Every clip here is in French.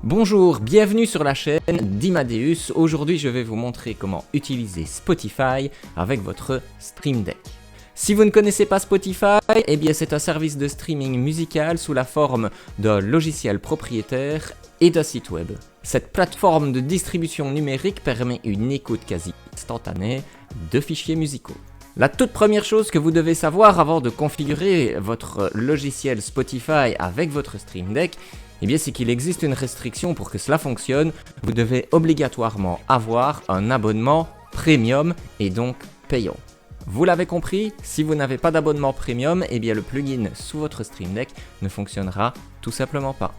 Bonjour, bienvenue sur la chaîne d'Imadeus. Aujourd'hui, je vais vous montrer comment utiliser Spotify avec votre Stream Deck. Si vous ne connaissez pas Spotify, eh bien c'est un service de streaming musical sous la forme d'un logiciel propriétaire et d'un site web. Cette plateforme de distribution numérique permet une écoute quasi instantanée de fichiers musicaux. La toute première chose que vous devez savoir avant de configurer votre logiciel Spotify avec votre Stream Deck, eh bien c'est qu'il existe une restriction pour que cela fonctionne. Vous devez obligatoirement avoir un abonnement premium et donc payant. Vous l'avez compris, si vous n'avez pas d'abonnement premium, eh bien le plugin sous votre Stream Deck ne fonctionnera tout simplement pas.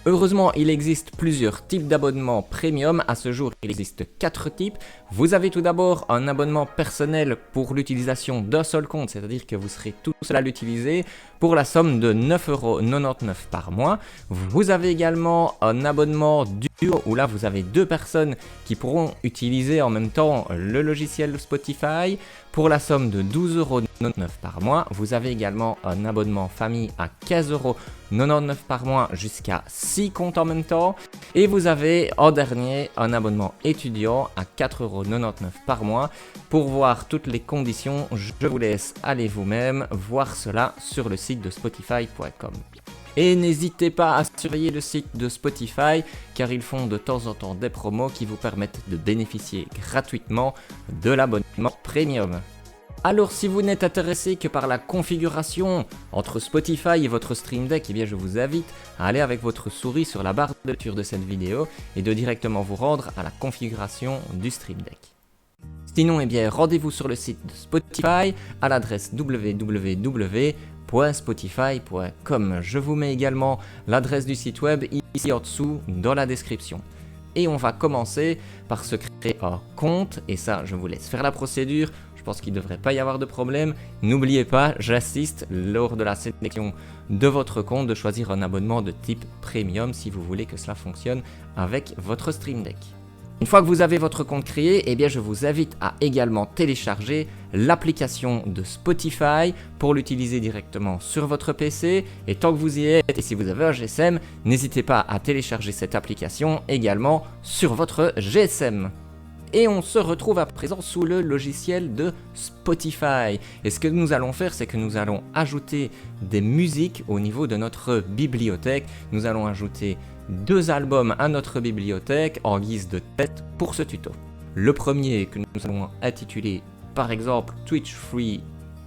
Heureusement, il existe plusieurs types d'abonnements premium. À ce jour, il existe 4 types. Vous avez tout d'abord un abonnement personnel pour l'utilisation d'un seul compte, c'est-à-dire que vous serez tout seul à l'utiliser pour la somme de 9,99€ par mois. Vous avez également un abonnement duo où là, vous avez 2 personnes qui pourront utiliser en même temps le logiciel Spotify pour la somme de 12,99€ par mois. Vous avez également un abonnement famille à 15,99€ par mois jusqu'à 6 comptes en même temps. Et vous avez en dernier un abonnement étudiant à 4,99€ par mois. Pour voir toutes les conditions, je vous laisse aller vous-même voir cela sur le site de spotify.com. Et n'hésitez pas à surveiller le site de Spotify car ils font de temps en temps des promos qui vous permettent de bénéficier gratuitement de l'abonnement premium. Alors si vous n'êtes intéressé que par la configuration entre Spotify et votre Stream Deck, eh bien je vous invite à aller avec votre souris sur la barre de lecture de cette vidéo et de directement vous rendre à la configuration du Stream Deck. Sinon, eh bien rendez-vous sur le site de Spotify à l'adresse www.spotify.com. Je vous mets également l'adresse du site web ici en dessous dans la description. Et on va commencer par se créer un compte et ça je vous laisse faire la procédure. Je pense qu'il ne devrait pas y avoir de problème. N'oubliez pas, j'assiste lors de la sélection de votre compte de choisir un abonnement de type premium si vous voulez que cela fonctionne avec votre Stream Deck. Une fois que vous avez votre compte créé, eh bien je vous invite à également télécharger l'application de Spotify pour l'utiliser directement sur votre PC. Et tant que vous y êtes, et si vous avez un GSM, n'hésitez pas à télécharger cette application également sur votre GSM. Et on se retrouve à présent sous le logiciel de Spotify. Et ce que nous allons faire, c'est que nous allons ajouter des musiques au niveau de notre bibliothèque. Nous allons ajouter 2 albums à notre bibliothèque en guise de test pour ce tuto. Le premier que nous allons intituler par exemple Twitch Free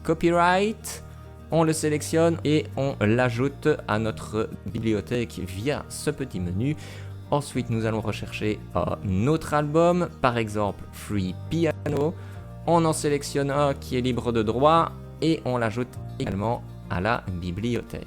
Copyright. On le sélectionne et on l'ajoute à notre bibliothèque via ce petit menu. Ensuite, nous allons rechercher un autre album, par exemple Free Piano. On en sélectionne un qui est libre de droit et on l'ajoute également à la bibliothèque.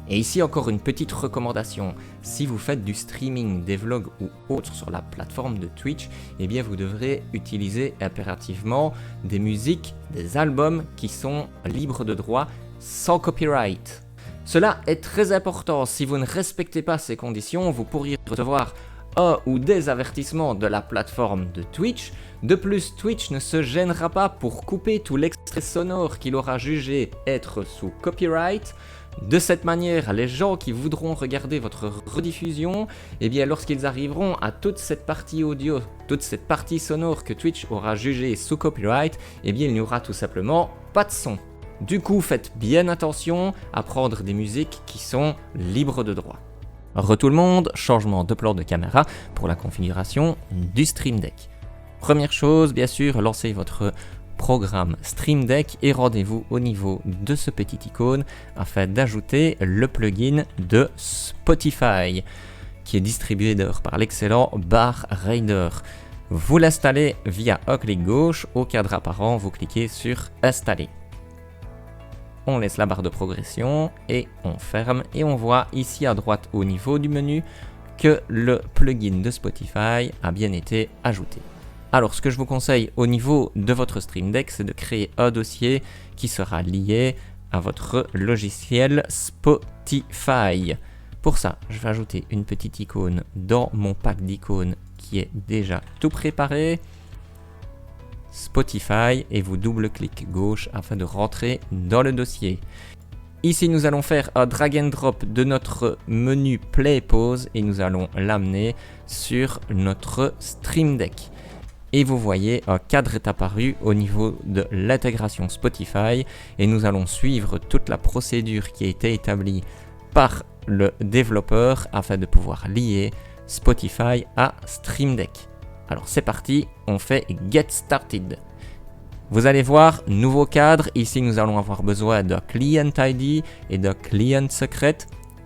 Et ici, encore une petite recommandation. Si vous faites du streaming, des vlogs ou autre sur la plateforme de Twitch, eh bien vous devrez utiliser impérativement des musiques, des albums qui sont libres de droit sans copyright. Cela est très important. Si vous ne respectez pas ces conditions, vous pourriez recevoir un ou des avertissements de la plateforme de Twitch. De plus, Twitch ne se gênera pas pour couper tout l'extrait sonore qu'il aura jugé être sous copyright. De cette manière, les gens qui voudront regarder votre rediffusion, eh bien lorsqu'ils arriveront à toute cette partie audio, toute cette partie sonore que Twitch aura jugée sous copyright, eh bien il n'y aura tout simplement pas de son. Du coup, faites bien attention à prendre des musiques qui sont libres de droit. Re tout le monde, changement de plan de caméra pour la configuration du Stream Deck. Première chose, bien sûr, lancez votre programme Stream Deck et rendez-vous au niveau de ce petit icône afin d'ajouter le plugin de Spotify qui est distribué d'ailleurs par l'excellent Bar Raider. Vous l'installez via un clic gauche, au cadre apparent, vous cliquez sur Installer. On laisse la barre de progression et on ferme et on voit ici à droite au niveau du menu que le plugin de Spotify a bien été ajouté. Alors ce que je vous conseille au niveau de votre Stream Deck, c'est de créer un dossier qui sera lié à votre logiciel Spotify. Pour ça, je vais ajouter une petite icône dans mon pack d'icônes qui est déjà tout préparé. Spotify et vous double-cliquez gauche afin de rentrer dans le dossier. Ici, nous allons faire un drag and drop de notre menu Play Pause et nous allons l'amener sur notre Stream Deck. Et vous voyez, un cadre est apparu au niveau de l'intégration Spotify et nous allons suivre toute la procédure qui a été établie par le développeur afin de pouvoir lier Spotify à Stream Deck. Alors c'est parti, on fait Get Started. Vous allez voir, nouveau cadre, ici nous allons avoir besoin de Client ID et de Client Secret.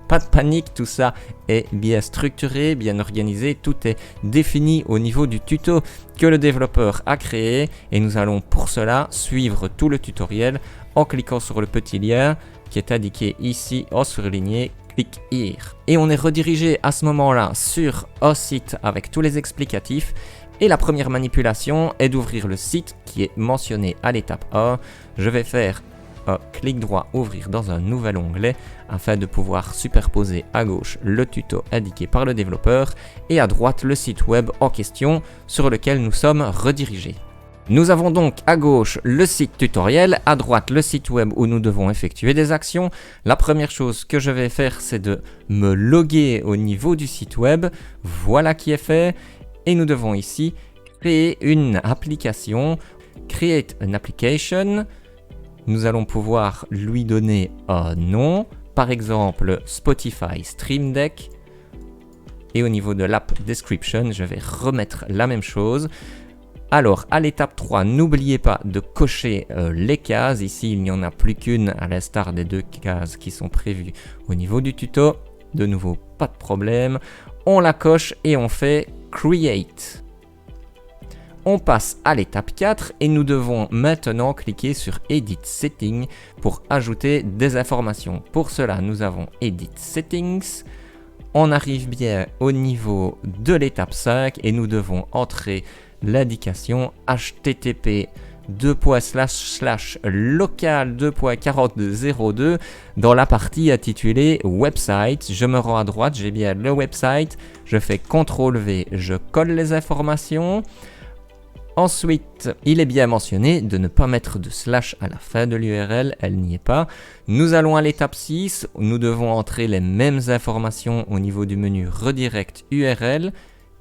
Pas de panique, tout ça est bien structuré, bien organisé, tout est défini au niveau du tuto que le développeur a créé et nous allons pour cela suivre tout le tutoriel en cliquant sur le petit lien qui est indiqué ici en surligné, click here. Et on est redirigé à ce moment-là sur un site avec tous les explicatifs. Et la première manipulation est d'ouvrir le site qui est mentionné à l'étape 1. Je vais faire un clic droit ouvrir dans un nouvel onglet afin de pouvoir superposer à gauche le tuto indiqué par le développeur et à droite le site web en question sur lequel nous sommes redirigés. Nous avons donc à gauche le site tutoriel, à droite le site web où nous devons effectuer des actions. La première chose que je vais faire, c'est de me loguer au niveau du site web. Voilà qui est fait. Et nous devons ici créer une application, create an application. Nous allons pouvoir lui donner un nom, par exemple Spotify Stream Deck. Et au niveau de l'app description, je vais remettre la même chose. Alors, à l'étape 3, n'oubliez pas de cocher les cases. Ici, il n'y en a plus qu'une, à l'instar des 2 cases qui sont prévues au niveau du tuto. De nouveau, pas de problème. On la coche et on fait Create. On passe à l'étape 4 et nous devons maintenant cliquer sur Edit Settings pour ajouter des informations. Pour cela, nous avons Edit Settings. On arrive bien au niveau de l'étape 5 et nous devons entrer l'indication http local.40.02 dans la partie intitulée Website. Je me rends à droite, j'ai bien le website, je fais CTRL-V, je colle les informations. Ensuite, il est bien mentionné de ne pas mettre de slash à la fin de l'URL, elle n'y est pas. Nous allons à l'étape 6, nous devons entrer les mêmes informations au niveau du menu Redirect URL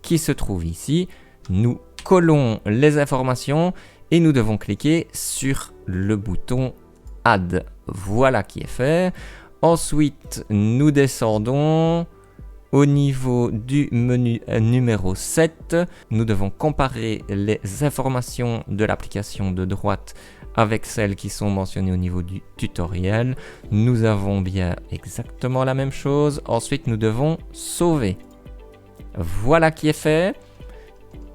qui se trouve ici. Nous collons les informations et nous devons cliquer sur le bouton Add. Voilà qui est fait. Ensuite, nous descendons au niveau du menu numéro 7. Nous devons comparer les informations de l'application de droite avec celles qui sont mentionnées au niveau du tutoriel. Nous avons bien exactement la même chose. Ensuite, nous devons sauver. Voilà qui est fait.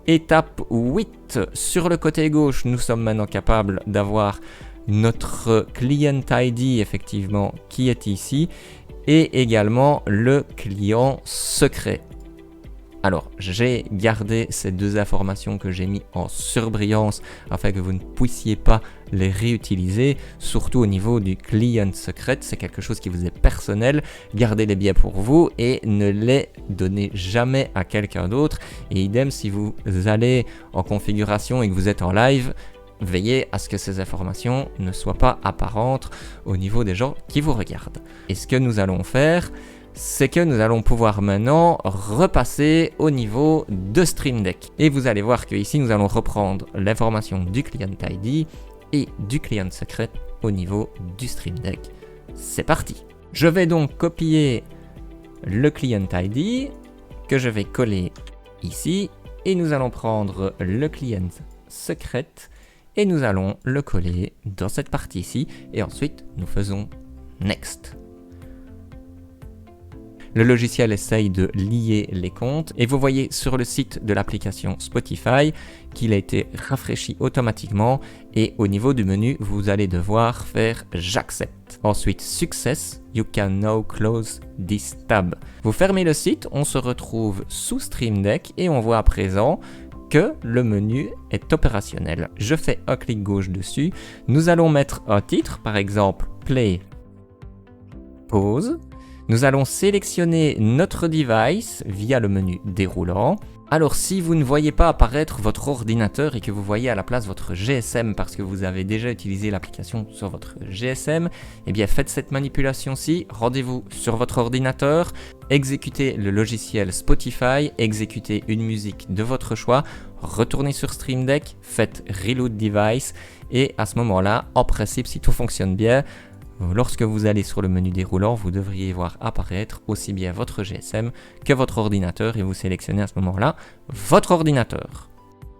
Étape 8, sur le côté gauche, nous sommes maintenant capables d'avoir notre Client ID effectivement qui est ici et également le client secret. Alors, j'ai gardé ces 2 informations que j'ai mis en surbrillance afin que vous ne puissiez pas les réutiliser, surtout au niveau du client secret. C'est quelque chose qui vous est personnel. Gardez-les bien pour vous et ne les donnez jamais à quelqu'un d'autre. Et idem, si vous allez en configuration et que vous êtes en live, veillez à ce que ces informations ne soient pas apparentes au niveau des gens qui vous regardent. Et ce que nous allons faire, c'est que nous allons pouvoir maintenant repasser au niveau de Stream Deck. Et vous allez voir que ici nous allons reprendre l'information du Client ID et du Client Secret au niveau du Stream Deck. C'est parti. Je vais donc copier le Client ID que je vais coller ici et nous allons prendre le Client Secret et nous allons le coller dans cette partie ici et ensuite nous faisons Next. Le logiciel essaye de lier les comptes et vous voyez sur le site de l'application Spotify qu'il a été rafraîchi automatiquement et au niveau du menu, vous allez devoir faire J'accepte. Ensuite, Success, you can now close this tab. Vous fermez le site, on se retrouve sous Stream Deck et on voit à présent que le menu est opérationnel. Je fais un clic gauche dessus. Nous allons mettre un titre, par exemple Play Pause. Nous allons sélectionner notre device via le menu déroulant. Alors si vous ne voyez pas apparaître votre ordinateur et que vous voyez à la place votre GSM parce que vous avez déjà utilisé l'application sur votre GSM, eh bien faites cette manipulation-ci, rendez-vous sur votre ordinateur, exécutez le logiciel Spotify, exécutez une musique de votre choix, retournez sur Stream Deck, faites Reload Device et à ce moment-là, en principe, si tout fonctionne bien, lorsque vous allez sur le menu déroulant, vous devriez voir apparaître aussi bien votre GSM que votre ordinateur et vous sélectionnez à ce moment-là votre ordinateur.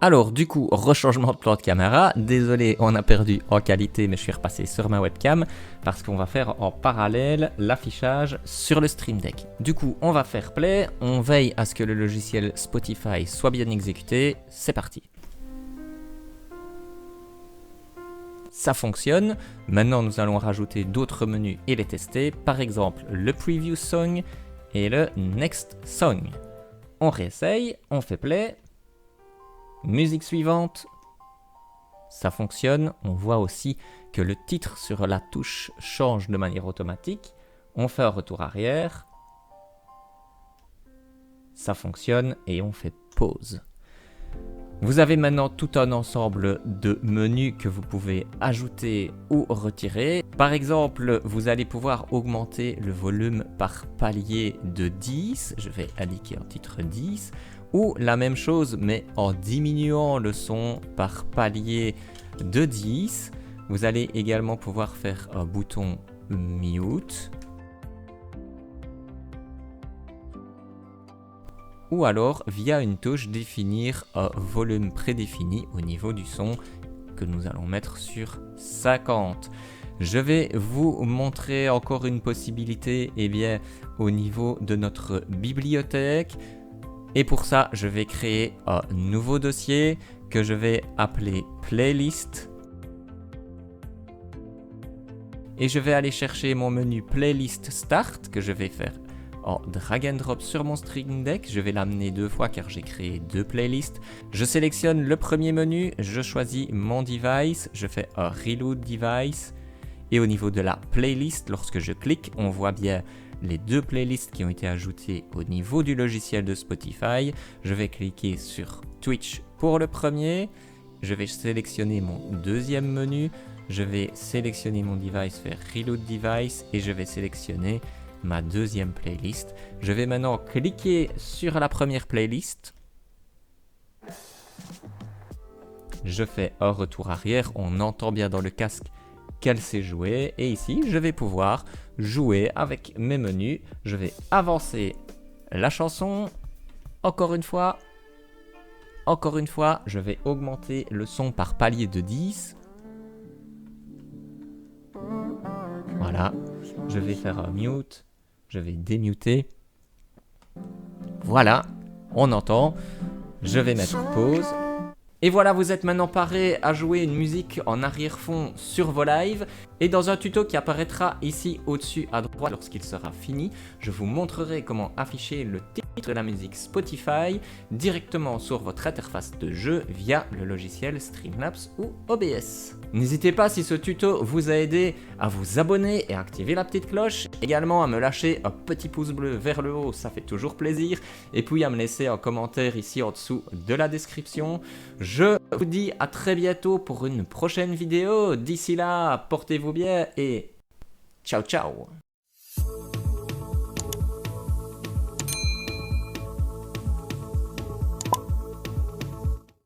Alors du coup, rechangement de plan de caméra, désolé on a perdu en qualité mais je suis repassé sur ma webcam parce qu'on va faire en parallèle l'affichage sur le Stream Deck. Du coup, on va faire play, on veille à ce que le logiciel Spotify soit bien exécuté, c'est parti. Ça fonctionne. Maintenant, nous allons rajouter d'autres menus et les tester. Par exemple, le Preview Song et le Next Song. On réessaye, on fait play. Musique suivante. Ça fonctionne. On voit aussi que le titre sur la touche change de manière automatique. On fait un retour arrière. Ça fonctionne et on fait pause. Vous avez maintenant tout un ensemble de menus que vous pouvez ajouter ou retirer. Par exemple, vous allez pouvoir augmenter le volume par palier de 10. Je vais indiquer un titre 10. Ou la même chose, mais en diminuant le son par palier de 10. Vous allez également pouvoir faire un bouton mute. Ou alors, via une touche, définir un volume prédéfini au niveau du son que nous allons mettre sur 50. Je vais vous montrer encore une possibilité au niveau de notre bibliothèque. Et pour ça, je vais créer un nouveau dossier que je vais appeler Playlist. Et je vais aller chercher mon menu Playlist Start que je vais faire en drag and drop sur mon Stream Deck. Je vais l'amener 2 fois car j'ai créé 2 playlists. Je sélectionne le premier menu, je choisis mon device, je fais un Reload Device. Et au niveau de la playlist, lorsque je clique, on voit bien les 2 playlists qui ont été ajoutées au niveau du logiciel de Spotify. Je vais cliquer sur Twitch pour le premier. Je vais sélectionner mon deuxième menu. Je vais sélectionner mon device, faire Reload Device et je vais sélectionner ma deuxième playlist. Je vais maintenant cliquer sur la première playlist. Je fais un retour arrière. On entend bien dans le casque qu'elle s'est jouée. Et ici, je vais pouvoir jouer avec mes menus. Je vais avancer la chanson. Encore une fois, je vais augmenter le son par palier de 10. Voilà. Je vais faire un mute. Je vais démuter. Voilà, on entend. Je vais mettre pause. Et voilà, vous êtes maintenant paré à jouer une musique en arrière-fond sur vos lives. Et dans un tuto qui apparaîtra ici au-dessus à droite lorsqu'il sera fini, je vous montrerai comment afficher le titre de la musique Spotify directement sur votre interface de jeu via le logiciel Streamlabs ou OBS. N'hésitez pas, si ce tuto vous a aidé, à vous abonner et à activer la petite cloche. Également à me lâcher un petit pouce bleu vers le haut, ça fait toujours plaisir. Et puis à me laisser un commentaire ici en dessous de la description. Je vous dis à très bientôt pour une prochaine vidéo. D'ici là, portez-vous bien et ciao ciao.